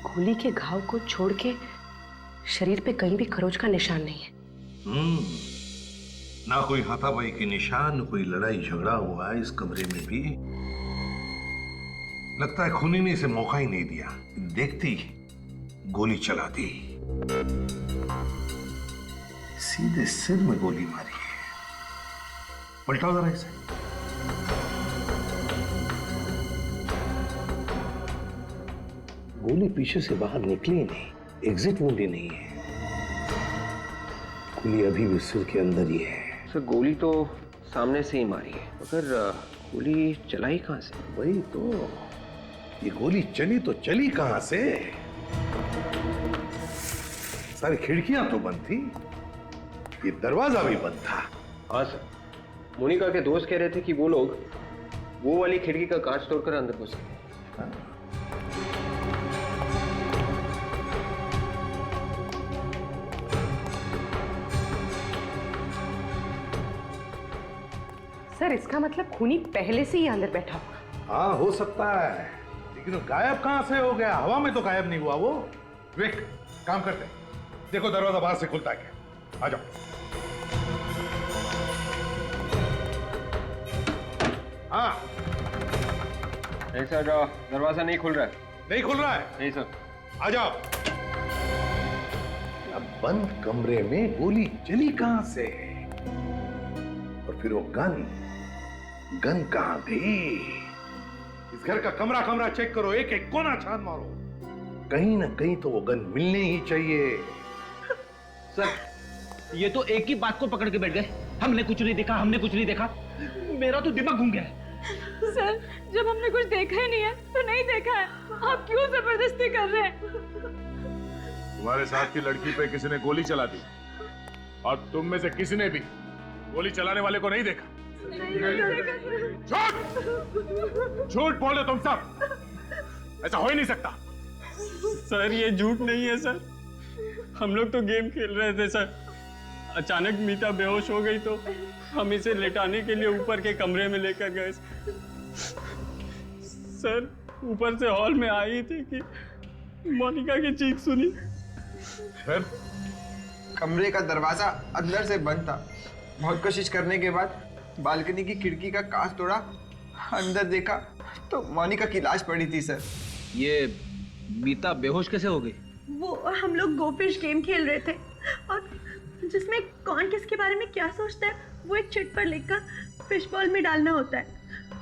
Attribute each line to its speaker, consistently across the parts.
Speaker 1: गोली के घाव को छोड़ के शरीर पे कहीं भी खरोच का निशान नहीं है।
Speaker 2: ना कोई हाथापाई के निशान, कोई लड़ाई झगड़ा हुआ है इस कमरे में भी। लगता है खूनी ने इसे मौका ही नहीं दिया, देखती गोली चला दी। सीधे सिर में गोली मारी है। पलटाओ जरा इसे। गोली पीछे से बाहर निकली ही नहीं, एग्जिट वुंड ही नहीं है। गोली अभी भी सिर के अंदर ही है।
Speaker 3: सर गोली तो सामने से ही मारी है, मगर गोली चलाई कहां से?
Speaker 2: वही तो, ये गोली चली तो चली कहां से? सारी खिड़कियां तो बंद थी, ये दरवाजा भी बंद था।
Speaker 3: हाँ सर, मोनिका के दोस्त कह रहे थे कि वो लोग वो वाली खिड़की का कांच तोड़कर अंदर घुस गए।
Speaker 1: सर इसका मतलब खूनी पहले से ही अंदर बैठा होगा।
Speaker 2: हाँ हो सकता है, लेकिन वो गायब कहां से हो गया? हवा में तो गायब नहीं हुआ वो। विवेक, काम करते हैं, देखो दरवाजा बाहर से खुलता है क्या। आ जाओ। हाँ
Speaker 3: नहीं सर, दरवाजा नहीं खुल रहा है।
Speaker 2: नहीं खुल रहा है?
Speaker 3: नहीं सर।
Speaker 2: आ जाओ। अब बंद कमरे में गोली चली कहां से? और फिर वो गन कहां गई? इस घर का कमरा कमरा चेक करो, एक एक कोना छान मारो, कहीं ना कहीं तो वो गन मिलने ही चाहिए।
Speaker 4: सर ये तो एक ही बात को पकड़ के बैठ गए, हमने कुछ नहीं देखा, हमने कुछ नहीं देखा। मेरा तो दिमाग घूम गया है।
Speaker 5: सर जब हमने कुछ देखा ही नहीं है तो नहीं देखा है, आप क्यों जबरदस्ती कर रहे हैं?
Speaker 6: तुम्हारे साथ की लड़की पे किसी ने गोली चला दी और तुम में से किसी ने भी गोली चलाने वाले को नहीं देखा। झूठ झूठ बोले तुम सब, ऐसा हो ही नहीं सकता।
Speaker 7: सर ये झूठ नहीं है सर, हम लोग तो गेम खेल रहे थे सर। अचानक मीता बेहोश हो गई तो हम इसे लेटाने के लिए ऊपर के कमरे में लेकर गए। सर ऊपर से हॉल में आई थी कि मोनिका की चीख सुनी।
Speaker 6: फिर
Speaker 8: कमरे का दरवाजा अंदर से बंद था। बहुत कोशिश करने के बाद बालकनी की खिड़की का कांच तोड़ा, अंदर देखा तो मोनिका की लाश पड़ी थी सर।
Speaker 4: ये मीता बेहोश कैसे हो गई?
Speaker 5: वो हम लोग गोफिश गेम खेल रहे थे और जिसमें कौन किसके बारे में क्या सोचता है वो एक चिट पर लिखकर फिश बॉल में डालना होता है।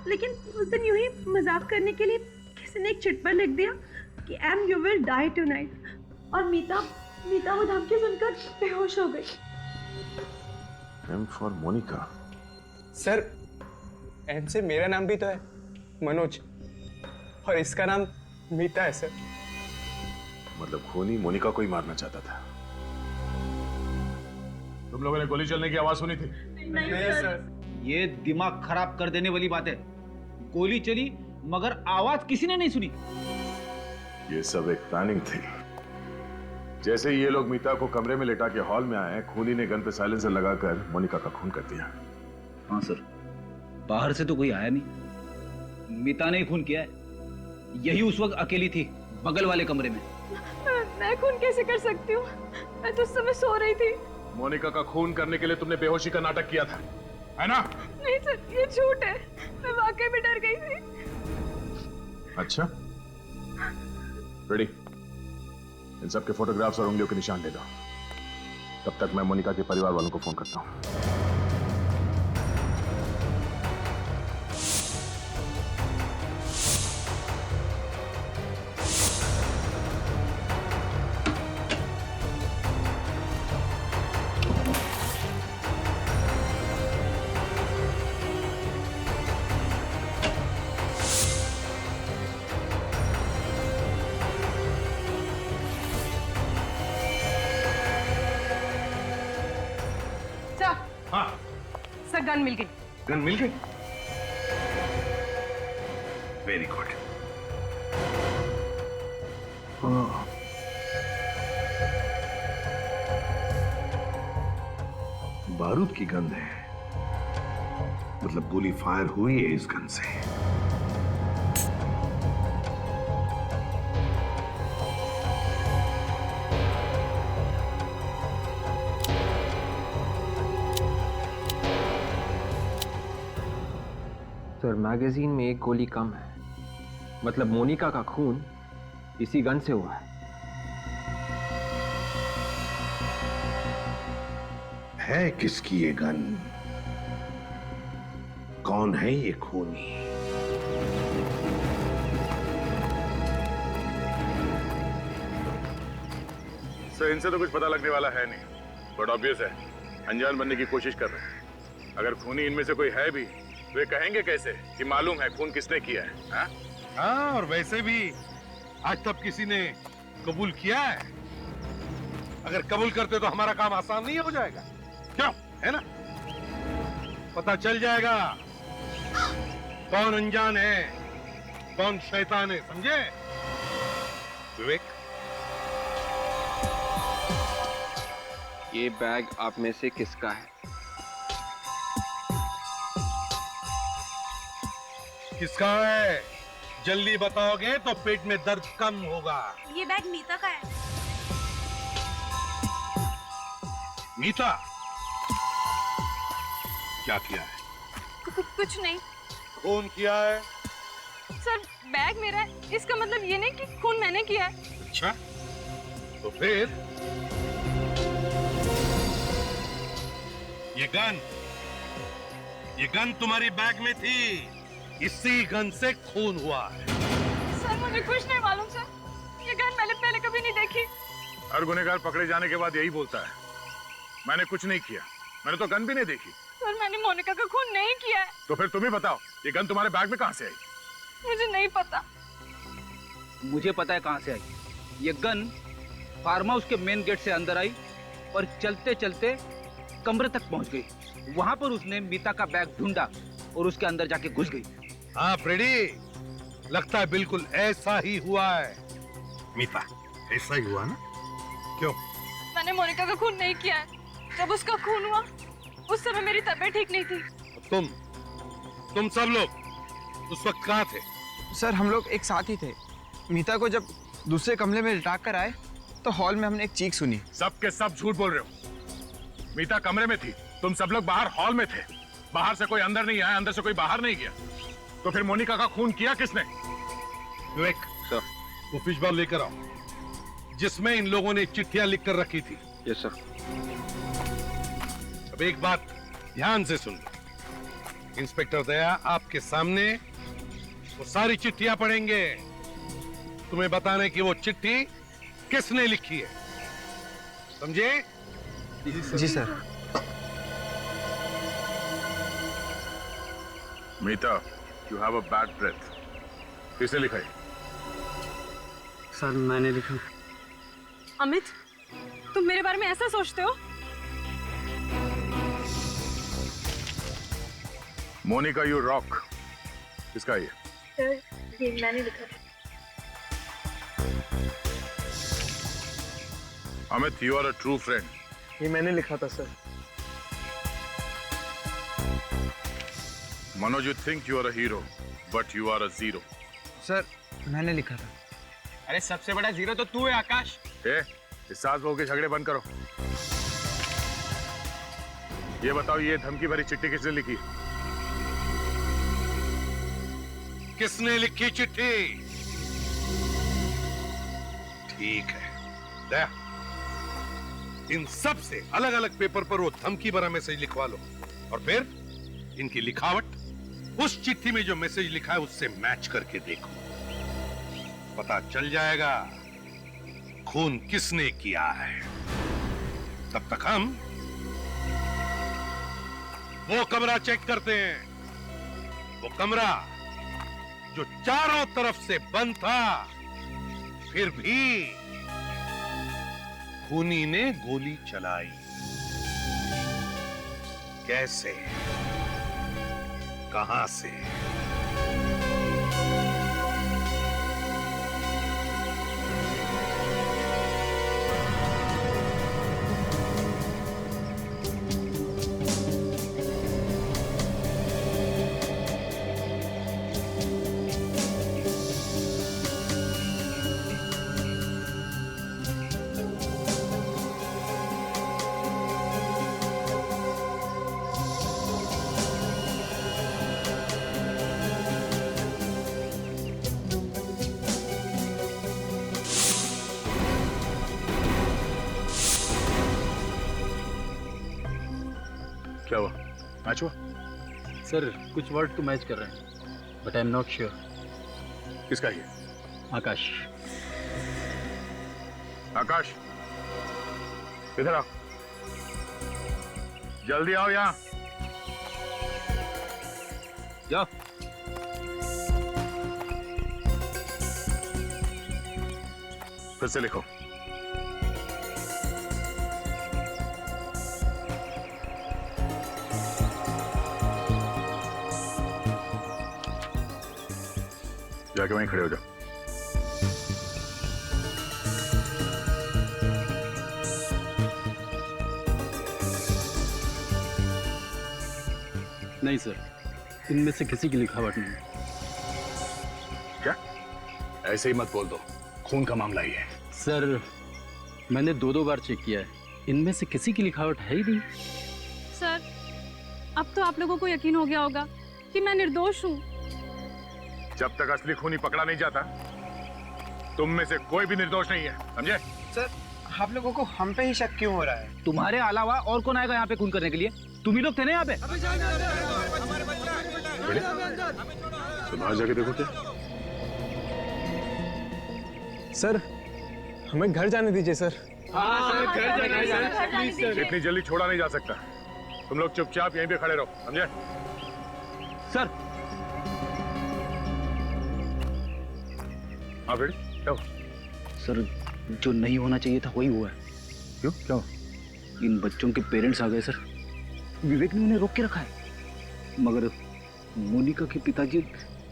Speaker 5: लेकिन उस दिन यूं ही मजाक करने के लिए किसी ने एक चिट पर लिख दिया कि M you will die tonight, और मीता वो धमकी सुनकर बेहोश हो गई।
Speaker 6: M for Monica.
Speaker 8: Sir M से मेरा नाम भी तो है, मनोज, और इसका नाम मीता है सर।
Speaker 6: मतलब खूनी मोनिका को ही मारना चाहता था। तुम लोगों ने गोली चलने की आवाज सुनी थी?
Speaker 8: नहीं सर।
Speaker 4: ये दिमाग खराब कर देने वाली बात है। गोली चली मगर आवाज किसी ने नहीं सुनी।
Speaker 6: ये सब एक प्लानिंग थी। जैसे ही ये लोग मीता को कमरे में लेटा के हॉल में आए, खूनी ने गन पे साइलेंसर लगाकर मोनिका का खून कर दिया।
Speaker 4: हाँ सर, बाहर से तो कोई आया नहीं, मीता ने ही खून किया है। यही उस वक्त अकेली थी बगल वाले कमरे में।
Speaker 5: मैं खून कैसे कर सकती हूँ? मैं तो उस समय सो रही थी।
Speaker 6: मोनिका का खून करने के लिए तुमने बेहोशी का नाटक किया था, है ना?
Speaker 5: नहीं सर, ये झूठ है। मैं वाकई में डर गई थी।
Speaker 6: अच्छा, रेडी? इन सब के फोटोग्राफ्स और उंगलियों के निशान ले लो। तब तक मैं मोनिका के परिवार वालों को फोन करता हूँ।
Speaker 2: हाँ,
Speaker 1: सर गन मिल गई।
Speaker 2: गन मिल गई? Very good. बारूद की गंध है, मतलब गोली फायर हुई है इस गन से।
Speaker 8: सर मैगजीन में एक गोली कम है, मतलब मोनिका का खून इसी गन से हुआ
Speaker 2: है किसकी ये गन? कौन है ये खूनी?
Speaker 6: सर इनसे तो कुछ पता लगने वाला है नहीं, बट ऑब्वियस है अनजान बनने की कोशिश कर रहे हैं। अगर खूनी इनमें से कोई है भी तो ये कहेंगे कैसे कि मालूम है खून किसने किया है? हाँ?
Speaker 2: हाँ, और वैसे भी आज तक किसी ने कबूल किया है? अगर कबूल करते तो हमारा काम आसान नहीं हो जाएगा, क्यों? है ना? पता चल जाएगा कौन अनजान है, कौन शैतान है, समझे? विवेक,
Speaker 8: ये बैग आप में से किसका है?
Speaker 2: किसका है? जल्दी बताओगे तो पेट में दर्द कम होगा।
Speaker 5: ये बैग मीता का है।
Speaker 2: मीता, क्या किया है?
Speaker 5: कुछ नहीं
Speaker 2: कौन किया है?
Speaker 5: सर, बैग मेरा है, इसका मतलब ये नहीं कि खून मैंने किया है।
Speaker 2: अच्छा, तो फिर ये गन तुम्हारी बैग में थी, इसी गन से खून हुआ है।
Speaker 5: सर मुझे कुछ नहीं मालूम सर, ये गन मैंने पहले कभी नहीं देखी।
Speaker 6: हर गुनहगार पकड़े जाने के बाद यही बोलता है, मैंने कुछ नहीं किया, मैंने तो गन भी नहीं देखी।
Speaker 5: सर मैंने मोनिका का खून नहीं किया है।
Speaker 6: तो फिर तुम ही बताओ ये गन तुम्हारे बैग में कहां से आई?
Speaker 5: मुझे नहीं पता।
Speaker 4: मुझे पता है कहां से आई। ये गन फार्म हाउस के मेन गेट से अंदर आई और चलते चलते कमरे तक पहुंच गई। वहां पर उसने मीता का बैग ढूंढा और उसके अंदर जाके घुस गई।
Speaker 2: हाँ फ्रेडी, लगता है बिल्कुल ऐसा ही हुआ है। मीता, ऐसा ही हुआ ना? क्यों?
Speaker 5: मैंने मोनिका का खून नहीं किया है। जब उसका खून हुआ उस समय मेरी तबीयत ठीक नहीं थी।
Speaker 2: तुम सब लोग उस वक्त कहाँ थे?
Speaker 8: सर हम लोग एक साथ ही थे। मीता को जब दूसरे कमरे में लिटा कर आए तो हॉल में हमने एक चीख सुनी।
Speaker 6: सब के सब झूठ बोल रहे हो। मीता कमरे में थी, तुम सब लोग बाहर हॉल में थे। बाहर से कोई अंदर नहीं आया, अंदर से कोई बाहर नहीं गया। तो फिर मोनिका का खून किया किसने?
Speaker 2: विवेक,
Speaker 3: सर।
Speaker 2: वो फिश बॉल लेकर आओ जिसमें इन लोगों ने चिट्ठियां लिख कर रखी थी।
Speaker 3: Yes sir.
Speaker 2: अब एक बात ध्यान से सुन लो, इंस्पेक्टर दया आपके सामने वो सारी चिट्ठियां पढ़ेंगे, तुम्हें बताने की वो चिट्ठी किसने लिखी है, समझे?
Speaker 8: जी sir.
Speaker 6: Meeta, you have a bad breath. किसने लिखा है?
Speaker 7: सर मैंने लिखा।
Speaker 5: अमित, तुम मेरे बारे में ऐसा सोचते हो?
Speaker 6: मोनिका यू रॉक, किसका ये?
Speaker 5: सर, ये मैंने लिखा।
Speaker 6: Amit, you are a true friend.
Speaker 7: ये मैंने लिखा था sir.
Speaker 6: Manoj, you think you are a hero, but you are a zero.
Speaker 8: Sir मैंने लिखा था।
Speaker 7: अरे सबसे बड़ा जीरो तो तू है आकाश।
Speaker 6: इस सास बहू के झगड़े बंद करो। ये बताओ, ये धमकी भरी चिट्ठी किसने लिखी?
Speaker 2: किसने लिखी चिट्ठी? ठीक है दया, इन सब से अलग अलग पेपर पर वो धमकी भरा मैसेज लिखवा लो और फिर इनकी लिखावट उस चिट्ठी में जो मैसेज लिखा है उससे मैच करके देखो, पता चल जाएगा खून किसने किया है। तब तक हम वो कमरा चेक करते हैं, वो कमरा जो चारों तरफ से बंद था, फिर भी खूनी ने गोली चलाई। कैसे, कहां से?
Speaker 6: क्या हुआ? मैच हुआ?
Speaker 4: सर कुछ वर्ड तो मैच कर रहे हैं but I am not sure.
Speaker 6: किसका ये?
Speaker 4: आकाश।
Speaker 6: आकाश, इधर आओ, जल्दी आओ यहाँ।
Speaker 4: जाओ।
Speaker 6: फिर से लिखो। जाके वहीं खड़े हो जाओ।
Speaker 7: नहीं सर, इनमें से किसी की लिखावट नहीं।
Speaker 6: क्या? ऐसे ही मत बोल दो, खून का मामला ही है।
Speaker 7: सर मैंने 2 बार चेक किया है, इनमें से किसी की लिखावट है ही नहीं।
Speaker 9: सर अब तो आप लोगों को यकीन हो गया होगा कि मैं निर्दोष हूँ।
Speaker 6: जब तक असली खूनी पकड़ा नहीं जाता, तुम में से कोई भी निर्दोष नहीं है, समझे?
Speaker 8: सर आप लोगों को हम पे ही शक क्यों हो रहा है?
Speaker 4: तुम्हारे अलावा और कौन आएगा यहाँ पे खून करने के लिए? तुम ही लोग थे ना यहाँ पे।
Speaker 6: तो बाहर जाके देखो क्या।
Speaker 10: सर हमें घर जाने दीजिए सर।
Speaker 6: इतनी जल्दी छोड़ा नहीं जा सकता। तुम लोग चुपचाप यहीं पे खड़े रहो, समझे?
Speaker 4: सर
Speaker 6: हाँ बेटी, क्या?
Speaker 4: सर जो नहीं होना चाहिए था वही हुआ है।
Speaker 6: क्यों? क्या?
Speaker 4: इन बच्चों के पेरेंट्स आ गए सर। विवेक ने उन्हें रोक के रखा है, मगर मोनिका के पिताजी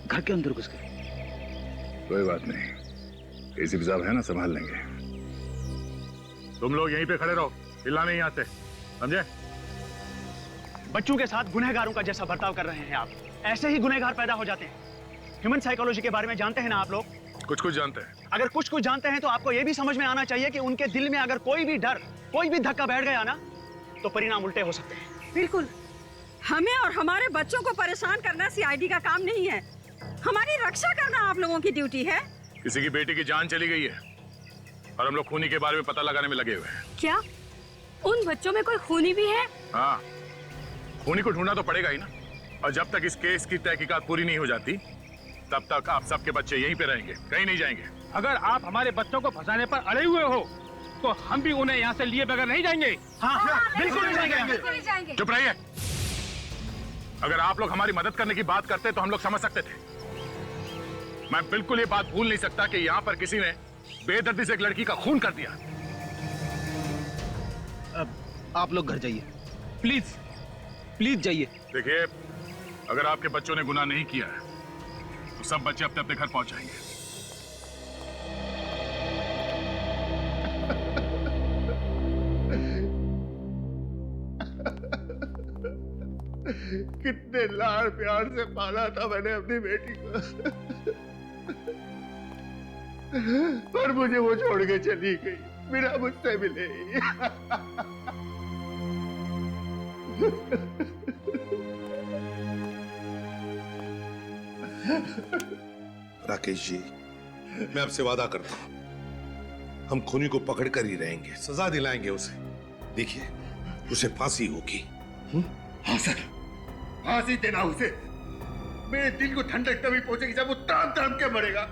Speaker 4: घर के अंदर घुस गए।
Speaker 6: कोई बात नहीं, एसीपी साहब है ना, संभाल लेंगे। तुम लोग यहीं पे खड़े रहो, हिलना नहीं आते, समझे?
Speaker 11: बच्चों के साथ गुनहगारों का जैसा बर्ताव कर रहे हैं आप, ऐसे ही गुनहगार पैदा हो जाते हैं। ह्यूमन साइकोलॉजी के बारे में जानते हैं ना आप लोग?
Speaker 6: कुछ कुछ जानते हैं।
Speaker 11: अगर कुछ कुछ जानते हैं तो आपको यह भी समझ में आना चाहिए कि उनके दिल में अगर कोई भी डर, कोई भी धक्का बैठ गया ना, तो परिणाम उल्टे हो सकते हैं।
Speaker 9: बिल्कुल, हमें और हमारे बच्चों को परेशान करना सीआईडी का काम नहीं है। हमारी रक्षा करना आप लोगों की ड्यूटी है।
Speaker 6: किसी की बेटी की जान चली गई है और हम लोग खूनी के बारे में पता लगाने में लगे हुए हैं।
Speaker 9: क्या उन बच्चों में कोई खूनी भी है?
Speaker 6: हाँ, खूनी को ढूंढना तो पड़ेगा ही ना। और जब तक इस केस की तहकीकात पूरी नहीं हो जाती, तब तक आप सबके बच्चे यहीं पे रहेंगे, कहीं नहीं जाएंगे।
Speaker 4: अगर आप हमारे बच्चों को फंसाने पर अड़े हुए हो तो हम भी उन्हें यहाँ से लिए बगैर नहीं जाएंगे।
Speaker 11: हाँ, बिल्कुल नहीं जाएंगे।
Speaker 6: चुप रहिए। अगर आप लोग हमारी मदद करने की बात करते तो हम लोग समझ सकते थे। मैं बिल्कुल ये बात भूल नहीं सकता कि यहाँ पर किसी ने बेदर्दी से एक लड़की का खून कर दिया।
Speaker 4: अब आप लोग घर जाइए, प्लीज प्लीज जाइए।
Speaker 6: देखिए, अगर आपके बच्चों ने गुनाह नहीं किया है तो सब बच्चे अपने अपने घर पहुंच जाएंगे।
Speaker 2: कितने लाड़ प्यार से पाला था मैंने अपनी बेटी को, पर मुझे वो छोड़ के चली गई, बिना मुझसे मिले। राकेश जी, मैं आपसे वादा करता हूं, हम खूनी को पकड़ कर ही रहेंगे, सजा दिलाएंगे उसे। देखिए, उसे फांसी होगी।
Speaker 12: हाँ सर, फांसी देना उसे। मेरे दिल को ठंडक तभी पहुंचेगी जब वो तड़प तड़प के मरेगा।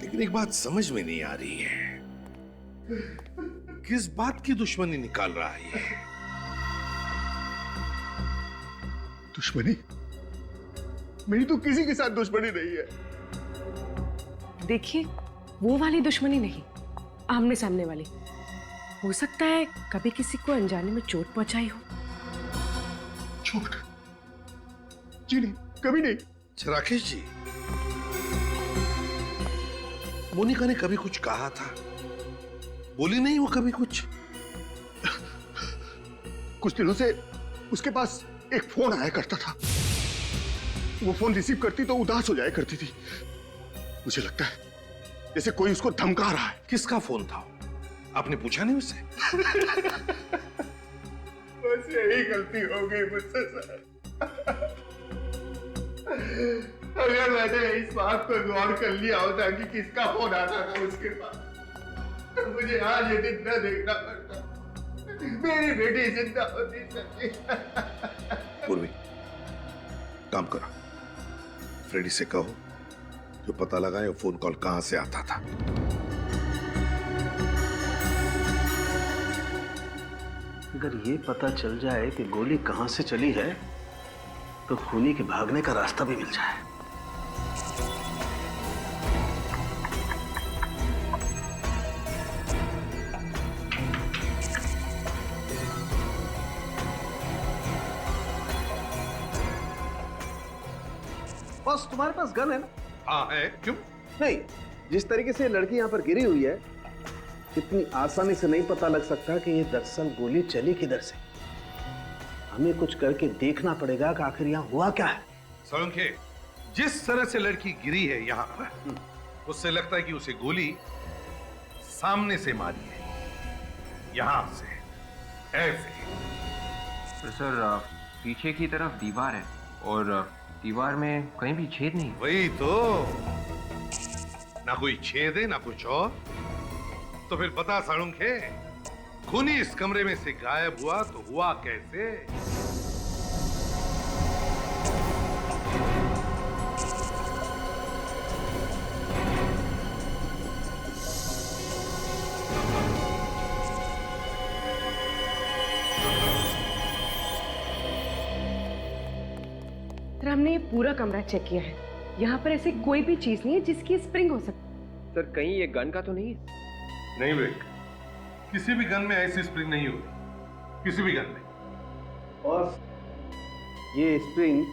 Speaker 2: लेकिन एक बात समझ में नहीं आ रही है, किस बात की दुश्मनी निकाल रहा है ये?
Speaker 12: दुश्मनी? मेरी तो किसी के साथ दुश्मनी नहीं है।
Speaker 1: देखिए, वो वाली दुश्मनी नहीं, आमने सामने वाली। हो सकता है कभी किसी को अनजाने में चोट पहुंचाई हो।
Speaker 12: चोट? जी नहीं, कभी नहीं।
Speaker 2: राकेश जी, मोनिका ने कभी कुछ कहा था? बोली नहीं वो कभी कुछ?
Speaker 12: कुछ दिनों से उसके पास एक फोन आया करता था। वो फोन रिसीव करती तो उदास हो जाया करती थी। मुझे लगता है जैसे कोई उसको धमका रहा है।
Speaker 2: किसका फोन था? आपने पूछा नहीं उससे?
Speaker 12: बस यही गलती हो गई मुझसे सर। अगर मैंने इस बात पर गौर कर लिया होता कि किसका फोन आता था उसके पास, तो मुझे आज ये दिन न देखना पड़ता। मेरी बेटी जिंदा होती चाहिए।
Speaker 2: पूर्वी, काम करो, फ्रेडी से कहो जो पता लगाए वो फोन कॉल कहां से आता था।
Speaker 11: अगर ये पता चल जाए कि गोली कहां से चली है तो खूनी के भागने का रास्ता भी मिल जाए।
Speaker 3: बस तुम्हारे पास गन है ना?
Speaker 2: हाँ है, क्यों?
Speaker 3: नहीं, जिस तरीके से लड़की यहाँ पर गिरी हुई है, इतनी आसानी से नहीं पता लग सकता कि ये दरअसल गोली चली किधर से। हमें कुछ करके देखना पड़ेगा कि आखिर यहाँ हुआ क्या है।
Speaker 2: सोलंके, जिस तरह से लड़की गिरी है यहाँ पर, उससे लगता है कि उसे गोली सामने से मारी है, यहाँ से, ऐसे।
Speaker 3: तो सर पीछे की तरफ दीवार है और दीवार में कहीं भी छेद नहीं।
Speaker 2: वही तो, ना कोई छेद है ना कुछ और। तो फिर बता साळुंखे, खूनी इस कमरे में से गायब हुआ तो हुआ कैसे?
Speaker 1: सर, हमने ये पूरा कमरा चेक किया है, यहाँ पर ऐसी कोई भी चीज नहीं है जिसकी स्प्रिंग हो सकती।
Speaker 3: सर कहीं ये गन का तो नहीं है?
Speaker 2: नहीं विवेक, किसी भी गन में ऐसी स्प्रिंग नहीं होगी, किसी भी गन में।
Speaker 3: और ये स्प्रिंग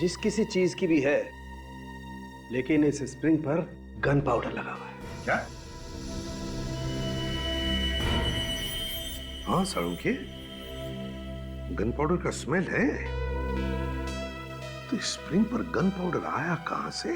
Speaker 3: जिस किसी चीज की भी है, लेकिन इस स्प्रिंग पर गन पाउडर लगा हुआ है।
Speaker 2: क्या? हाँ साळुंखे, गन पाउडर का स्मेल है। तो स्प्रिंग पर गन पाउडर आया कहां से?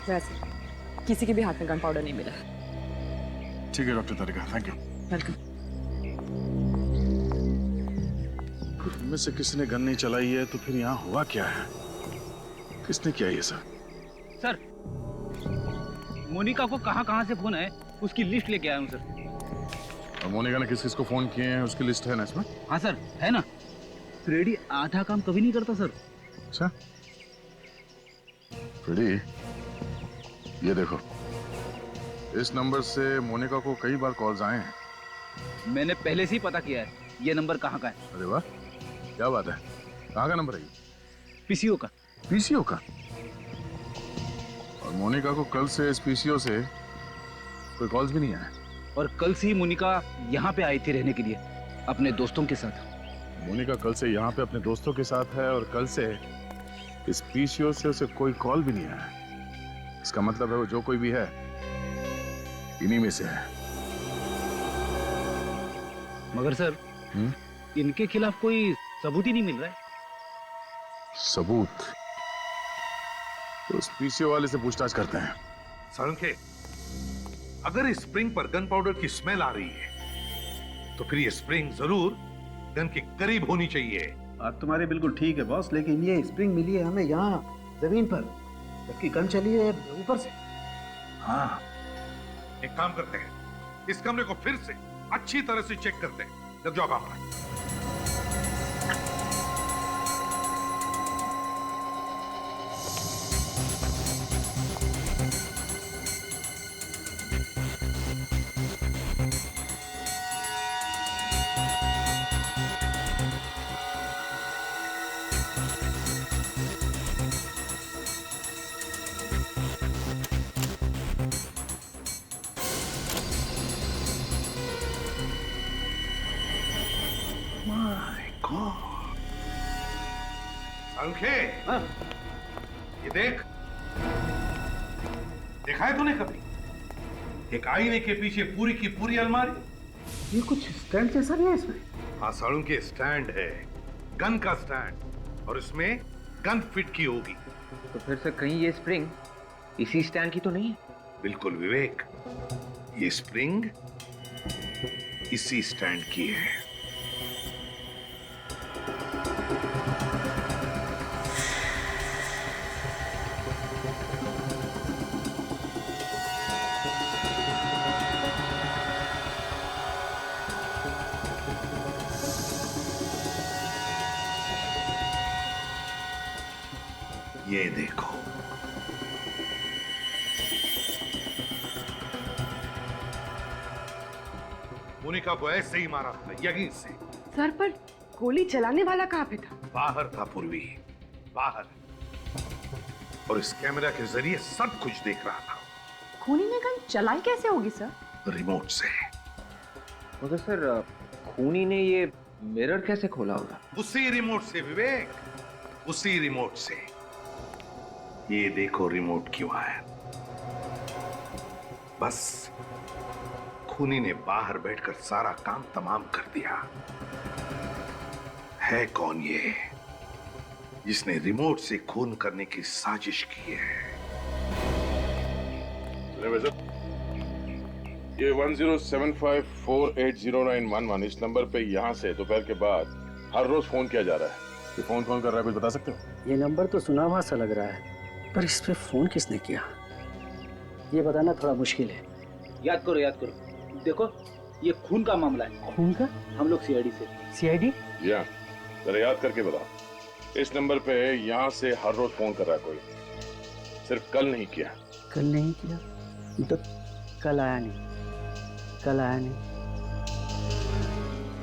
Speaker 13: वैसे किसी के भी हाथ में गन पाउडर नहीं मिला।
Speaker 12: ठीक है doctor Tarika, thank you.
Speaker 13: Welcome.
Speaker 12: इनमें से किसी ने गन नहीं चलाई है तो फिर यहाँ हुआ क्या है? किसने किया ये सब?
Speaker 4: सर, मोनिका को कहाँ से फोन है उसकी लिस्ट लेके आया हूँ सर।
Speaker 12: और मोनिका ने किस किस को फोन किए हैं उसकी लिस्ट है ना इसमें?
Speaker 4: हाँ सर, है ना। फ्रेडी आधा काम कभी नहीं करता सर।
Speaker 12: अच्छा फ्रेडी, ये देखो, इस नंबर से मोनिका को कई बार कॉल्स आए हैं।
Speaker 4: मैंने पहले से ही पता किया है ये नंबर कहाँ का है।
Speaker 12: अरे वाह, क्या बात है। कहाँ का नंबर है ये?
Speaker 4: पीसीओ का।
Speaker 12: पीसीओ का? और मोनिका को कल से इस पीसीओ से कोई कॉल्स भी नहीं आए।
Speaker 4: और कल से ही मोनिका यहाँ पे आई थी रहने के लिए अपने दोस्तों के साथ।
Speaker 12: मोनिका कल से यहाँ पे अपने दोस्तों के साथ है और कल से इस पीसीओ से उसे कोई कॉल भी नहीं आया। इसका मतलब है वो जो कोई भी है इन्हीं में से है।
Speaker 4: मगर सर इनके खिलाफ कोई सबूत ही नहीं मिल रहा है।
Speaker 12: सबूत? तो उस पीसीओ वाले से पूछताछ करते हैं।
Speaker 2: साळुंखे, अगर इस स्प्रिंग पर गन पाउडर की स्मेल आ रही है तो फिर ये स्प्रिंग जरूर गन के करीब होनी चाहिए।
Speaker 3: बात तुम्हारी बिल्कुल ठीक है बॉस, लेकिन ये स्प्रिंग मिली है हमें यहाँ जमीन पर, जबकि गन चली है ऊपर से।
Speaker 2: हाँ, एक काम करते हैं, इस कमरे को फिर से अच्छी तरह से चेक करते हैं। लग जाओ काम पर। अंखे, ये देख, देखा है तूने कभी एक आईने के पीछे पूरी की पूरी अलमारी?
Speaker 3: ये कुछ स्टैंड जैसा नहीं है इसमें?
Speaker 2: हाँ, सालुंखे स्टैंड है, गन का स्टैंड, और इसमें गन फिट की होगी।
Speaker 4: तो फिर से कहीं ये स्प्रिंग इसी स्टैंड की तो नहीं है?
Speaker 2: बिल्कुल विवेक, ये स्प्रिंग इसी स्टैंड की है। ये देखो, मोनिका को ऐसे ही मारा था, यहीं से।
Speaker 1: सर, पर गोली चलाने वाला कहाँ पे था?
Speaker 2: बाहर था पूर्वी, बाहर, और इस कैमरा के जरिए सब कुछ देख रहा था।
Speaker 13: खूनी ने गन चलाई कैसे होगी सर?
Speaker 2: रिमोट से।
Speaker 4: मगर सर, खूनी ने ये मिरर कैसे खोला होगा?
Speaker 2: उसी रिमोट से विवेक, उसी रिमोट से। ये देखो रिमोट की वायर। बस खूनी ने बाहर बैठकर सारा काम तमाम कर दिया। है कौन ये जिसने रिमोट से खून करने की साजिश की है?
Speaker 6: ये 1075480911 इस नंबर पे यहाँ से दोपहर के बाद हर रोज फोन किया जा रहा है। ये फोन कौन कर रहा है, कुछ बता सकते हो?
Speaker 14: ये नंबर तो सुना हुआ सा लग रहा है, पर इस पे फोन किसने किया ये बताना थोड़ा मुश्किल है।
Speaker 4: याद करो, याद करो, देखो ये खून का मामला है।
Speaker 14: खून का?
Speaker 4: हम लोग सीआईडी से।
Speaker 14: सीआईडी?
Speaker 6: या जरा याद करके बताओ। इस नंबर पे यहाँ से हर रोज फोन कर रहा है कोई, सिर्फ कल नहीं किया।
Speaker 14: कल नहीं किया तो कल आया नहीं, कल आया नहीं।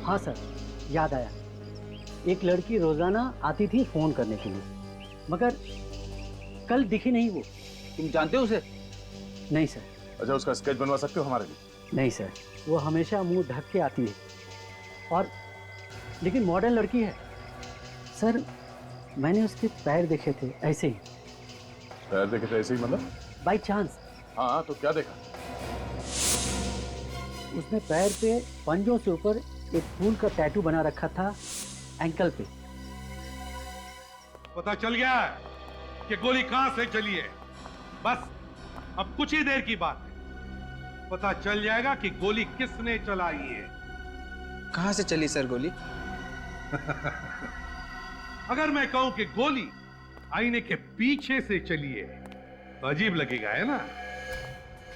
Speaker 14: हाँ सर, याद आया, एक लड़की रोजाना आती थी फोन करने के लिए, मगर कल दिखी नहीं वो।
Speaker 4: तुम जानते हो उसे?
Speaker 14: नहीं सर।
Speaker 6: अच्छा, उसका स्केच बनवा सकते हो हमारे लिए?
Speaker 14: नहीं सर, वो हमेशा मुंह ढक के आती है, और लेकिन मॉडर्न लड़की है सर। मैंने उसके पैर देखे थे ऐसे ही।
Speaker 6: पैर देखे थे ऐसे ही मतलब?
Speaker 14: By chance.
Speaker 6: हाँ, तो क्या देखा?
Speaker 14: उसने पैर पे पंजों से ऊपर एक फूल का टैटू बना रखा था एंकल पे।
Speaker 2: पता चल गया कि गोली कहां से चली है। बस अब कुछ ही देर की बात है, पता चल जाएगा कि गोली किसने चलाई है।
Speaker 8: कहां से चली सर गोली?
Speaker 2: अगर मैं कहूं कि गोली आईने के पीछे से चली है तो अजीब लगेगा, है ना?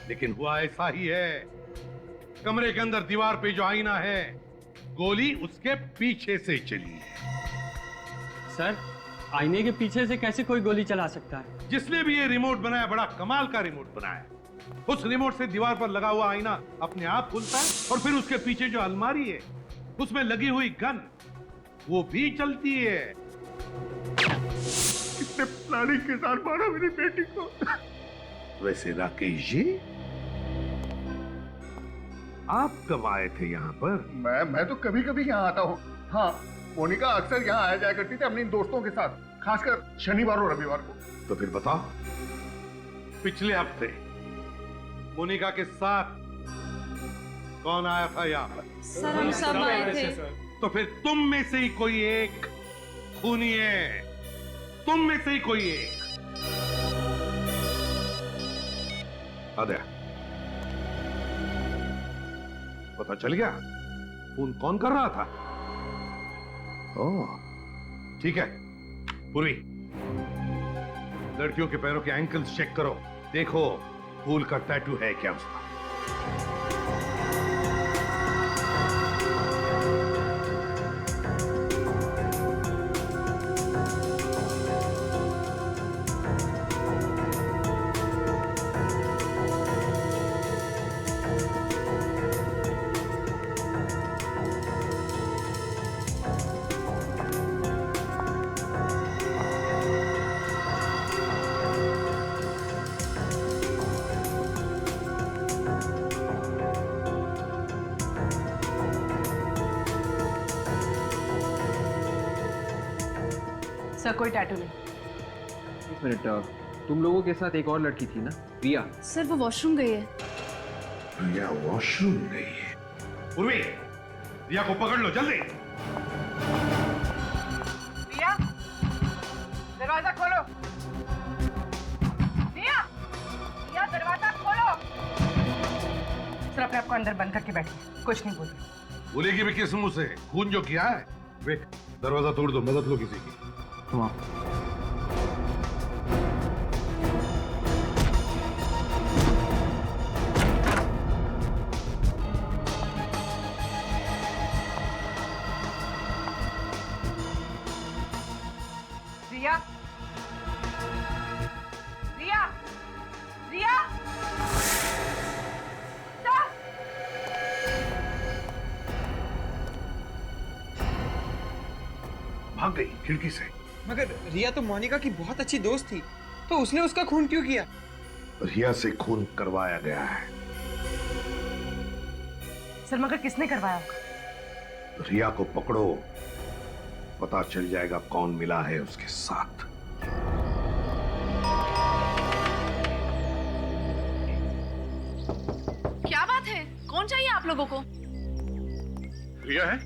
Speaker 2: लेकिन हुआ ऐसा ही है। कमरे के अंदर दीवार पे जो आईना है, गोली उसके पीछे से चली है।
Speaker 7: सर, आईने के पीछे से कैसे कोई गोली चला सकता है?
Speaker 2: जिसने भी ये रिमोट बनाया, बड़ा कमाल का रिमोट बनाया। उस रिमोट से दीवार पर लगा हुआ आईना अपने आप खुलता है, और फिर उसके पीछे जो अलमारी है उसमें लगी हुई गन वो भी चलती है।
Speaker 12: कितने प्लानिंग के साथ मारा मेरी बेटी को।
Speaker 2: वैसे राकेश जी, आप कब आए थे यहाँ पर?
Speaker 12: मैं तो कभी कभी यहाँ आता हूँ। हाँ, मोनिका अक्सर यहाँ आया जाया करती थी अपने दोस्तों के साथ, खासकर शनिवार और रविवार को।
Speaker 2: तो फिर बताओ, पिछले हफ्ते मोनिका के साथ कौन आया था यहाँ पर?
Speaker 13: सर, हम सब आए थे।
Speaker 2: तो फिर तुम में से ही कोई एक खूनी है, तुम में से ही कोई एक। आदया, पता चल गया फोन कौन कर रहा था? ओह, ठीक है। पूर्वी, लड़कियों के पैरों के एंकल्स चेक करो, देखो फूल का टैटू है क्या उसका।
Speaker 1: सर कोई टैटू नहीं।
Speaker 4: एक मिनट, तुम लोगों के साथ एक और लड़की थी ना, रिया?
Speaker 13: सर वो वॉशरूम गई है।
Speaker 2: रिया वॉशरूम गई है। पूर्वी, रिया को पकड़ लो जल्दी।
Speaker 1: रिया, दरवाजा खोलो। रिया, रिया दरवाजा खोलो। सर अपने आप को अंदर बंद करके बैठिए, कुछ नहीं बोलिए।
Speaker 2: बोलेगी भी किस मुंह से? खून जो किया है। वे दरवाजा तोड़ दो, मदद लो किसी की।
Speaker 1: रिया, रिया, रिया,
Speaker 2: भाग गई खिड़की से।
Speaker 8: मगर रिया तो मोनिका की बहुत अच्छी दोस्त थी, तो उसने उसका खून क्यों किया?
Speaker 2: रिया से खून करवाया गया है।
Speaker 1: सर मगर किसने करवाया होगा?
Speaker 2: रिया को पकड़ो, पता चल जाएगा कौन मिला है उसके साथ।
Speaker 13: क्या बात है? कौन चाहिए आप लोगों को?
Speaker 6: रिया है?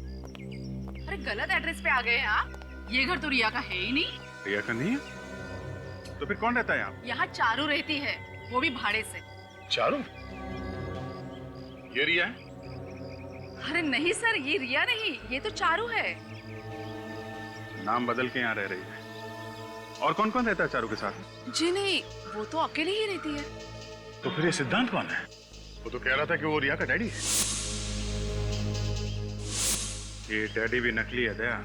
Speaker 13: अरे गलत एड्रेस पे आ गए हैं आप। ये घर तो रिया का है ही नहीं।
Speaker 6: रिया का नहीं है? तो फिर कौन रहता है यहाँ?
Speaker 13: यहाँ चारू रहती है, वो भी भाड़े से।
Speaker 6: चारू? ये रिया है?
Speaker 13: अरे नहीं सर, ये रिया नहीं, ये तो चारू है।
Speaker 6: नाम बदल के यहाँ रह रही है। और कौन कौन रहता है चारू के साथ?
Speaker 13: जी नहीं, वो तो अकेले ही रहती है।
Speaker 6: तो फिर ये सिद्धांत कौन है? वो तो कह रहा था कि वो रिया का डैडी है। ये डैडी भी नकली है दया।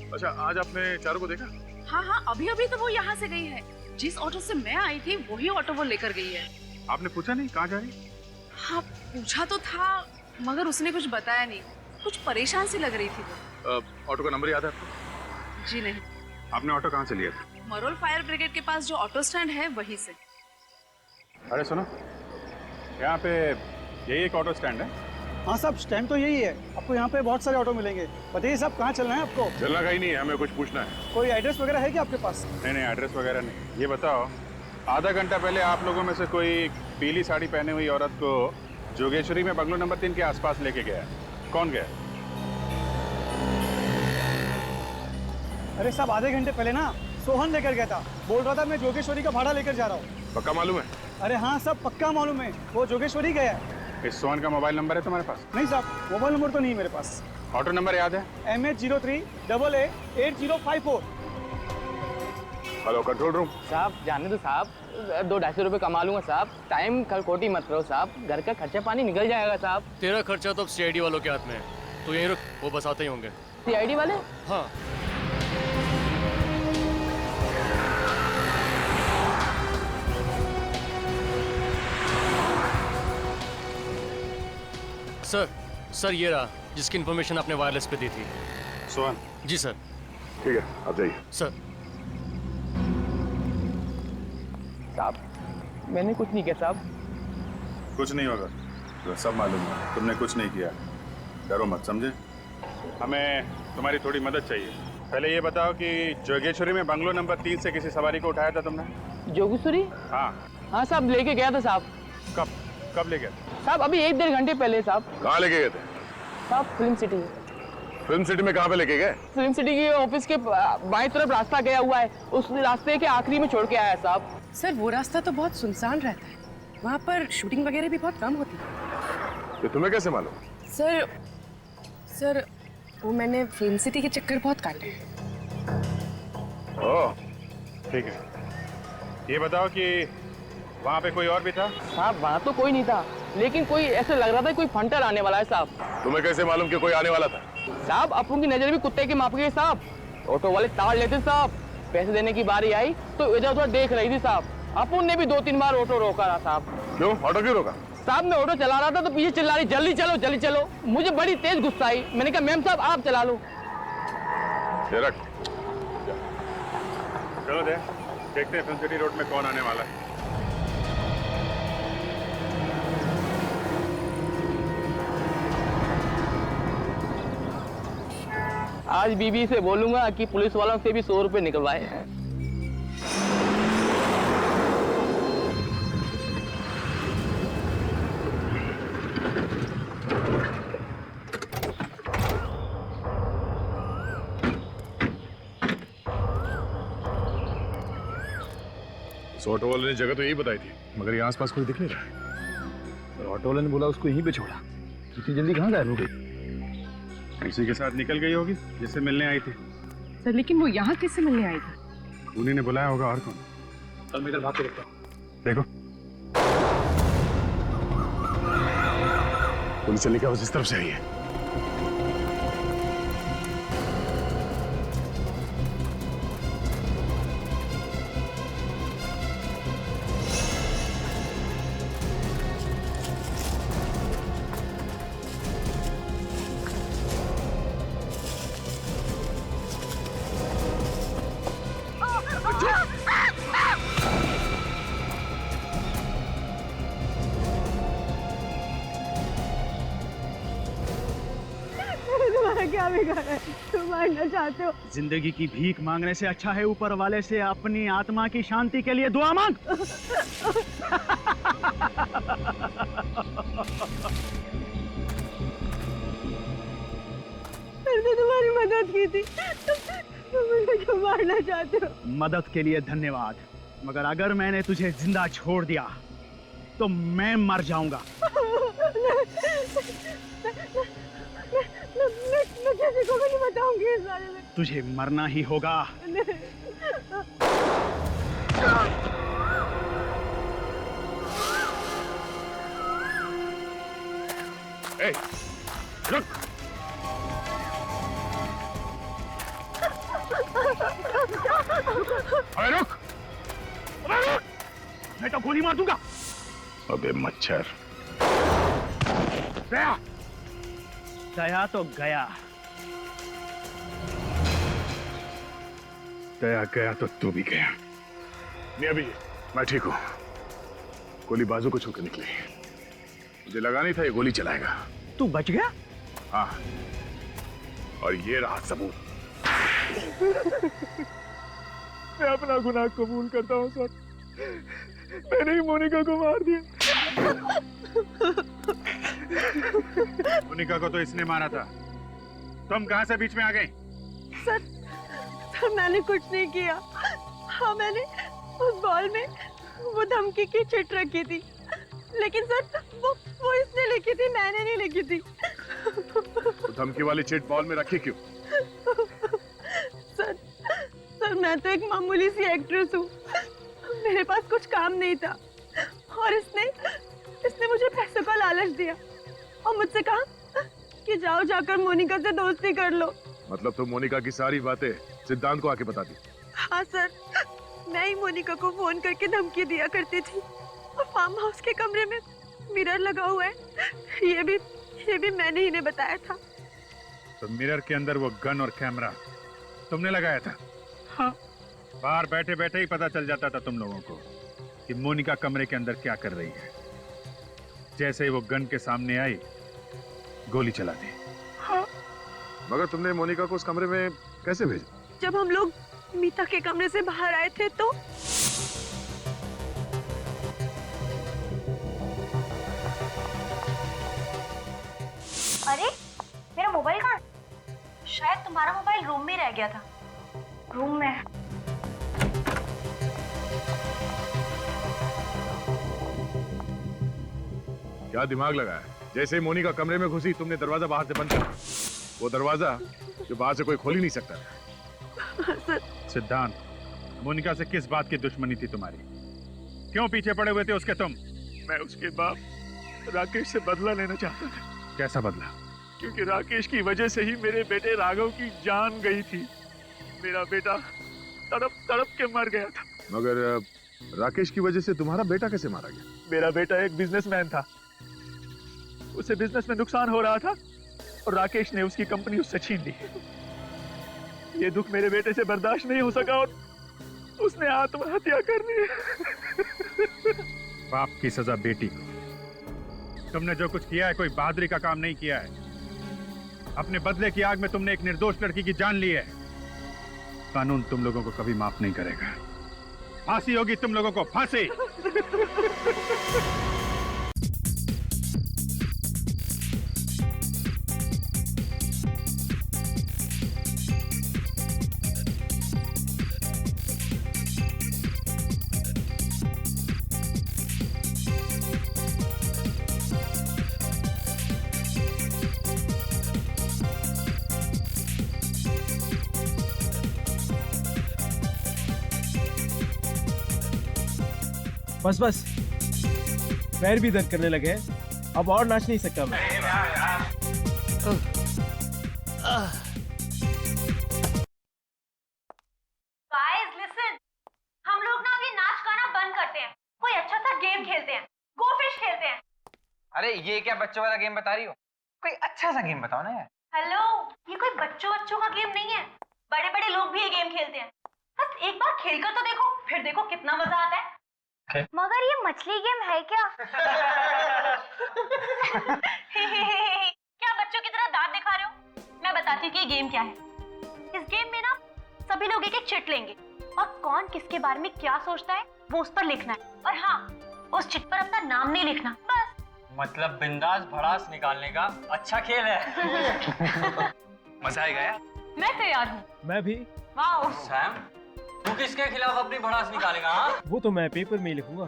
Speaker 6: अच्छा, आज आपने चारू को देखा?
Speaker 13: हाँ हाँ, अभी अभी तो वो यहाँ से गई है। जिस ऑटो से मैं आई थी वही ऑटो वो लेकर गई है।
Speaker 6: आपने पूछा नहीं कहाँ जा रही?
Speaker 13: हाँ पूछा तो था, मगर उसने कुछ बताया नहीं। कुछ परेशान सी लग रही थी वो।
Speaker 6: ऑटो का नंबर याद है आपको?
Speaker 13: जी नहीं।
Speaker 6: आपने ऑटो कहाँ से लिया था?
Speaker 13: मरोल फायर ब्रिगेड के पास जो ऑटो स्टैंड है वहीं से।
Speaker 6: अरे सुनो, यहाँ पे यही एक ऑटो स्टैंड है?
Speaker 14: हाँ साहब, स्टैंड तो यही है। आपको यहाँ पे बहुत सारे ऑटो मिलेंगे। बताइए साहब, कहाँ चलना है आपको?
Speaker 6: चलना कहीं नहीं है, हमें कुछ पूछना है।
Speaker 14: कोई एड्रेस वगैरह है क्या आपके पास?
Speaker 6: नहीं एड्रेस वगैरह नहीं। ये बताओ, आधा घंटा पहले आप लोगों में से कोई पीली साड़ी पहने हुई औरत को जोगेश्वरी में बंगलो नंबर 3 के आसपास लेके गया, कौन गया?
Speaker 14: अरे साहब, आधे घंटे पहले ना सोहन लेकर गया था। बोल रहा था मैं जोगेश्वरी का भाड़ा लेकर जा रहा हूँ।
Speaker 6: पक्का मालूम है?
Speaker 14: अरे हाँ साहब, पक्का मालूम है, वो जोगेश्वरी गया है।
Speaker 6: इस सोहन का मोबाइल नंबर है तुम्हारे पास?
Speaker 14: नहीं साहब, मोबाइल नंबर तो नहीं मेरे पास।
Speaker 6: ऑटो नंबर याद है?
Speaker 14: MH03AA8054।
Speaker 6: Hello control room.
Speaker 15: साहब जाने दो साहब, 200-250 रुपये कमा लूंगा साहब। टाइम खलकोटी मत रहो साहब, घर का खर्चा पानी निकल जाएगा साहब।
Speaker 16: तेरा खर्चा तो CID वालों के हाथ में है, तो यहीं रुक, वो बस आते ही होंगे।
Speaker 15: CID वाले?
Speaker 16: हाँ। सर ये रहा जिसकी इन्फॉर्मेशन आपने वायरलेस पे दी थी।
Speaker 6: सोहन?
Speaker 16: जी सर।
Speaker 6: ठीक है, आप जाइए।
Speaker 16: सर।
Speaker 15: साहब मैंने कुछ नहीं किया साहब।
Speaker 6: कुछ नहीं होगा, तो सब मालूम है तुमने कुछ नहीं किया। डरो मत, समझे? हमें तुम्हारी थोड़ी मदद चाहिए। पहले ये बताओ कि जोगेश्वरी में बंगलो नंबर 3 से किसी सवारी को उठाया था तुमने?
Speaker 15: जोगेश्वरी?
Speaker 6: हाँ
Speaker 15: साहब लेके गया था साहब।
Speaker 6: कब ले गया?
Speaker 15: साहब अभी 1-1.5 घंटे पहले साहब।
Speaker 6: कहाँ लेके गए थे?
Speaker 15: साहब फिल्म सिटी।
Speaker 6: फिल्म सिटी में कहाँ पे लेके गए?
Speaker 15: फिल्म सिटी के ऑफिस के बाएं तरफ रास्ता गया हुआ है, उस रास्ते के आखिरी में छोड़ के आया साहब।
Speaker 1: सर वो रास्ता तो बहुत सुनसान रहता है, वहाँ पर शूटिंग वगैरह भी बहुत कम होती है।
Speaker 6: तो तुम्हें कैसे मालूम?
Speaker 1: सर सर वो मैंने फिल्म सिटी के चक्कर बहुत काटे हैं।
Speaker 6: ओह, ठीक है। ये बताओ कि वहाँ पे कोई और भी था?
Speaker 15: साहब वहाँ तो कोई नहीं था, लेकिन कोई ऐसे लग रहा था कोई फंटर आने वाला है साहब।
Speaker 6: तुम्हें कैसे मालूम कि कोई आने वाला था?
Speaker 15: साहब अपन की नजर भी कुत्ते की माप गई साहब। ऑटो वाले ताड़ लेते साहब, पैसे देने की बारी आई तो इधर उधर देख रही थी साहब। अपन ने भी 2-3 बार ऑटो रोका रहा साहब।
Speaker 6: क्यों? ऑटो क्यों रोका?
Speaker 15: साहब मैं ऑटो चला रहा था तो पीछे चिल्ला रही जल्दी चलो जल्दी चलो। मुझे बड़ी तेज गुस्सा आई, मैंने कहा मैम साहब आप चला लो।
Speaker 6: ये रख। चलो देखते हैं फिल्म सिटी रोड में कौन आने वाला है।
Speaker 15: आज बीबी से बोलूंगा कि पुलिस वालों से भी 100 रुपए निकलवाए हैं।
Speaker 6: इस ऑटो वाले ने जगह तो यही बताई थी, मगर यहाँ आसपास कोई दिख नहीं रहा। और ऑटो वाले ने बोला उसको यहीं पे छोड़ा। इतनी जल्दी कहाँ गायब हो गई? किसी के साथ निकल गई होगी जिससे मिलने आई थी।
Speaker 1: सर लेकिन वो यहाँ किससे मिलने आई थी?
Speaker 6: उन्हीं ने बुलाया होगा, और कौन?
Speaker 11: चल मैं इधर भाग के देखता हूँ।
Speaker 6: देखो पुलिस चलने की आवाज इस तरफ से आई है।
Speaker 5: क्या बिगाड़ा है? तुम मारना चाहते हो?
Speaker 11: जिंदगी की भीख मांगने से अच्छा है ऊपर वाले से अपनी आत्मा की शांति के लिए दुआ मांग।
Speaker 5: मैंने तुम्हारी मदद की थी, तुम मुझे क्यों मारना चाहते हो?
Speaker 11: मदद के लिए धन्यवाद, मगर अगर मैंने तुझे जिंदा छोड़ दिया तो मैं मर जाऊंगा।
Speaker 5: मैं किसी को भी नहीं बताऊंगी इस बारे में।
Speaker 11: तुझे मरना ही होगा।
Speaker 6: ए, रुक। अरे रुक! अरे रुक!
Speaker 11: मैं तो गोली मार दूंगा।
Speaker 6: अबे मच्छर!
Speaker 11: दया तो गया।
Speaker 6: दया गया तो तू भी गया। नहीं अभी मैं ठीक हूं। गोली बाजू को छूकर निकली। मुझे लगा नहीं था ये गोली चलाएगा।
Speaker 11: तू बच गया?
Speaker 6: हाँ, और ये रहा सबूत।
Speaker 11: मैं अपना गुनाह कबूल करता हूँ सर। मैंने ही मोनिका को मार दिया।
Speaker 6: मोनिका को तो इसने मारा था। तुम कहां से बीच में आ गई?
Speaker 5: सर मैंने कुछ नहीं किया। हाँ मैंने उस बॉल में वो धमकी की चिट रखी थी, लेकिन सर वो इसने लिखी थी, मैंने नहीं लिखी थी।
Speaker 6: तो धमकी वाली चिट बॉल में रखी क्यों?
Speaker 5: सर मैं तो एक मामूली सी एक्ट्रेस हूँ, मेरे पास कुछ काम नहीं था और इसने मुझे पैसों का लालच दिया और मुझसे कहा कि जाओ जाकर मोनिका से दोस्ती कर लो।
Speaker 6: मतलब तुम मोनिका की सारी बातें सिद्धांत को आके बता दी?
Speaker 5: हाँ सर, मैं ही मोनिका को फोन करके धमकी दिया करती थी और फार्म हाउस के कमरे में मिरर लगा हुआ है, ये भी मैंने ही ने बताया था।
Speaker 6: तो मिरर के अंदर वो गन और कैमरा तुमने लगाया था?
Speaker 5: हाँ।
Speaker 6: बाहर बैठे बैठे ही पता चल जाता था तुम लोगों को कि मोनिका कमरे के अंदर क्या कर रही है। जैसे ही वो गन के सामने आई, गोली चला दी।
Speaker 5: हाँ।
Speaker 6: मगर तुमने मोनिका को उस कमरे में कैसे भेजा?
Speaker 5: जब हम लोग मीता के कमरे से बाहर आए थे तो
Speaker 17: अरे मेरा मोबाइल कहाँ? शायद तुम्हारा मोबाइल रूम में रह गया था। रूम में।
Speaker 6: क्या दिमाग लगाया? जैसे ही मोनिका कमरे में घुसी तुमने दरवाजा बाहर से बंद कर दिया। वो दरवाजा जो बाहर से कोई खोल ही नहीं सकता था। सिद्धांत, मोनिका से किस बात की दुश्मनी थी तुम्हारी? क्यों पीछे पड़े हुए थे उसके तुम?
Speaker 11: मैं उसके बाप राकेश से बदला लेना चाहता था।
Speaker 6: कैसा बदला?
Speaker 11: क्योंकि राकेश की वजह से ही मेरे बेटे राघव की जान गई थी। मेरा बेटा तड़प तड़प के मर गया था।
Speaker 6: मगर राकेश की वजह से तुम्हारा बेटा कैसे मारा गया?
Speaker 11: मेरा बेटा एक बिजनेसमैन था, उसे बिजनेस में नुकसान हो रहा था और राकेश ने उसकी कंपनी उससे छीन ली। ये दुख मेरे बेटे से बर्दाश्त नहीं हो सका और उसने आत्महत्या कर ली।
Speaker 6: बाप की सजा बेटी को। तुमने जो कुछ किया है कोई बहादुरी का काम नहीं किया है। अपने बदले की आग में तुमने एक निर्दोष लड़की की जान ली है। कानून तुम लोगों को कभी माफ नहीं करेगा। फांसी होगी तुम लोगों को, फांसी।
Speaker 10: बस बस, पैर भी दर्द करने लगे हैं। अब और नाच नहीं सकता मैं।
Speaker 17: गाइस लिसन, हम लोग ना अभी नाच गाना बंद करते हैं, कोई अच्छा सा गेम खेलते हैं, गो फिश खेलते हैं।
Speaker 8: अरे ये क्या बच्चों वाला गेम बता रही हो? कोई अच्छा सा गेम बताओ ना यार।
Speaker 17: हेलो, ये कोई बच्चों का गेम नहीं है, बड़े बड़े लोग भी ये गेम खेलते हैं। बस एक बार खेलकर तो देखो, फिर देखो कितना मजा आता है।
Speaker 18: मगर ये मछली गेम है क्या?
Speaker 17: क्या बच्चों की तरह दांत दिखा रहे हो? मैं बताती हूँ कि ये गेम क्या है। इस गेम में ना सभी लोग एक एक चिट लेंगे और कौन किसके बारे में क्या सोचता है वो उस पर लिखना है। और हाँ, उस चिट पर अपना नाम नहीं लिखना, बस।
Speaker 16: मतलब बिंदास भड़ास निकालने का अच्छा खेल है।
Speaker 8: मजा आएगा यार।
Speaker 17: मैं तैयार हूँ।
Speaker 10: मैं भी।
Speaker 17: वाओ।
Speaker 16: सैम, तू किसके खिलाफ अपनी भड़ास निकालेगा? हाँ?
Speaker 10: वो तो मैं पेपर में ही लिखूंगा।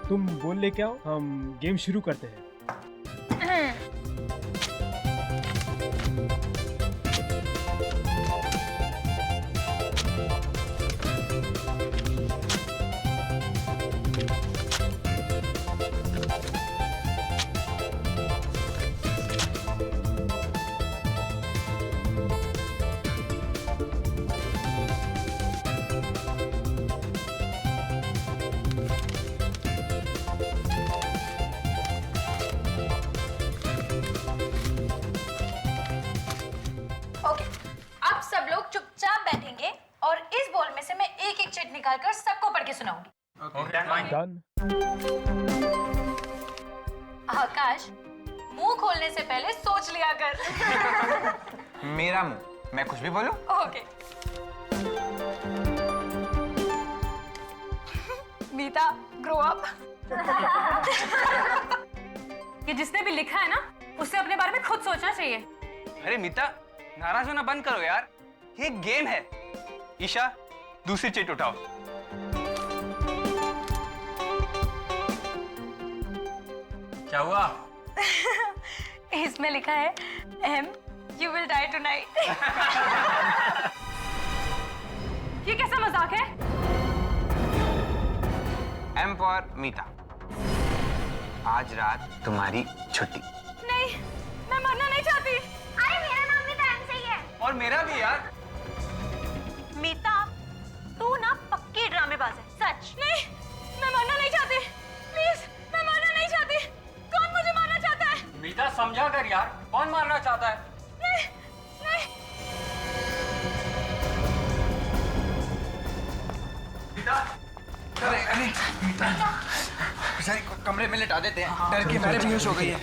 Speaker 10: तुम बोल लेके आओ, हम गेम शुरू करते हैं।
Speaker 18: निकालकर सबको पढ़ के सुनाऊंगी।
Speaker 10: डन।
Speaker 18: आकाश, मुंह खोलने से पहले सोच लिया कर।
Speaker 8: मेरा मुंह, मैं कुछ भी बोलूं?
Speaker 18: ओके। मीता, ग्रो अप।
Speaker 13: ये जिसने भी लिखा है ना, उसे अपने बारे में खुद सोचना चाहिए।
Speaker 8: अरे मीता, नाराज होना बंद करो यार, ये गेम है। ईशा, दूसरी चिट उठाओ।
Speaker 16: क्या हुआ?
Speaker 18: इसमें लिखा है M, you will die tonight.
Speaker 13: ये कैसा मजाक है?
Speaker 8: एम फॉर मीता, आज रात तुम्हारी छुट्टी।
Speaker 18: नहीं, मैं मरना नहीं चाहती। अरे मेरा नाम भी तो एम से ही है।
Speaker 8: और मेरा भी यार।
Speaker 17: मीता, तू ना पक्की ड्रामेबाज है, सच।
Speaker 18: नहीं, मैं मरना नहीं चाहती। प्लीज, मैं मरना नहीं चाहती। कौन मुझे मारना चाहता है?
Speaker 16: मीता समझा कर यार, कौन मारना चाहता है?
Speaker 18: नहीं, नहीं।
Speaker 8: मीता, अरे मीता, बेचारी को कमरे में लिटा देते हैं, डर के मारे बेहोश हो गई है।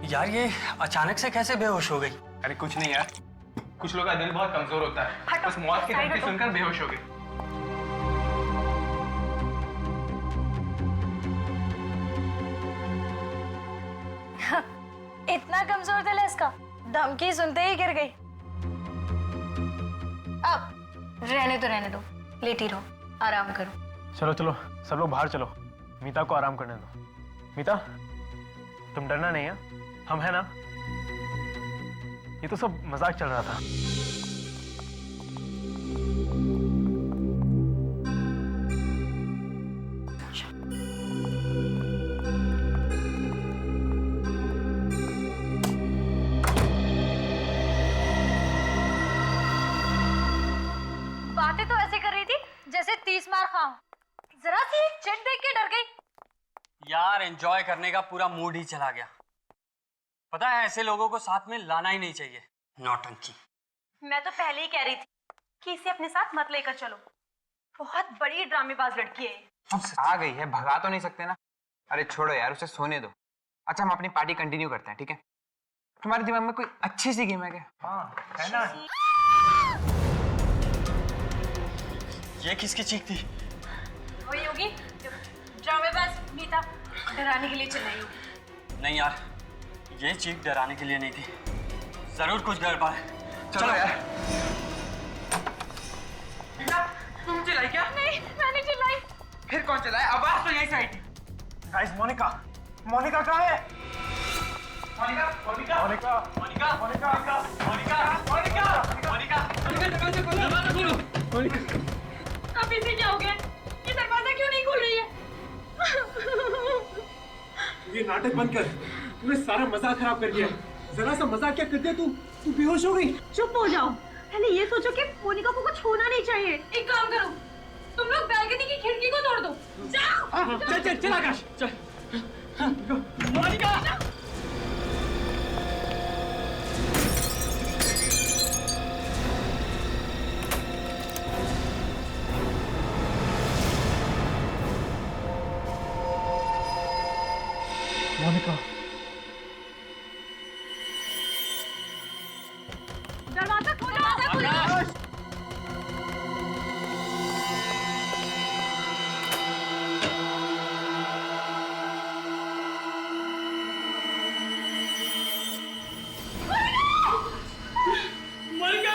Speaker 16: यार ये अचानक से कैसे बेहोश हो गई?
Speaker 8: अरे कुछ नहीं यार, कुछ लोगों का दिल बहुत कमजोर होता है, बस मौत की धमकी सुनकर बेहोश हो गई।
Speaker 18: इतना कमजोर दिल है इसका, धमकी सुनते ही गिर गई।
Speaker 17: रहने दो, लेटी रहो, आराम करो।
Speaker 10: चलो चलो सब लोग बाहर चलो, मीता को आराम करने दो। मीता, तुम डरना नहीं है, हम है ना। ये तो सब मजाक चल रहा था।
Speaker 17: बातें तो ऐसे कर रही थी जैसे 30 मार खाऊं। जरा सी एक चिट देख के डर गई।
Speaker 16: यार एंजॉय करने का पूरा मूड ही चला गया। पता है ऐसे लोगों को साथ में लाना ही नहीं चाहिए, नौटंकी।
Speaker 17: मैं तो पहले ही कह रही थी कि इसे अपने साथ मत लेकर चलो, बहुत बड़ी ड्रामेबाज लड़की है।
Speaker 8: अब आ गई है, भगा तो नहीं सकते ना। अरे छोड़ो यार, उसे सोने दो। अच्छा हम अपनी पार्टी कंटिन्यू करते हैं, ठीक है? तुम्हारे दिमाग में कोई अच्छी सी गेम है क्या?
Speaker 16: हाँ है ना। ये किसकी चीख थी?
Speaker 17: वही होगी ड्रामेबाज मीता डराने के लिए चिल्लाई होगी।
Speaker 16: नहीं यार, ये चीख डराने के लिए नहीं थी, जरूर कुछ गड़बड़ है।
Speaker 8: चलो यार।
Speaker 15: तुम चिल्लाई क्या?
Speaker 17: नहीं मैंने चिल्लाई।
Speaker 15: फिर कौन चिल्लाया? आवाज तो यहीं से आई थी।
Speaker 10: गाइस, मोनिका कहाँ है?
Speaker 16: मोनिका दरवाजा खोलो।
Speaker 18: अभी से क्या हो गया? ये दरवाजा क्यों नहीं खुल रही है?
Speaker 10: ये नाटक बंद कर, तूने सारा मजाक खराब कर दिया। जरा सा मजाक क्या कर दिया तू बेहोश हो गई।
Speaker 5: चुप हो जाओ, पहले ये सोचो कि मोनिका को कुछ होना नहीं चाहिए।
Speaker 18: एक काम करो, तुम लोग बैल्कनी की खिड़की को तोड़ दो। जाओ।
Speaker 10: चल आकाश चल।
Speaker 16: मोनिका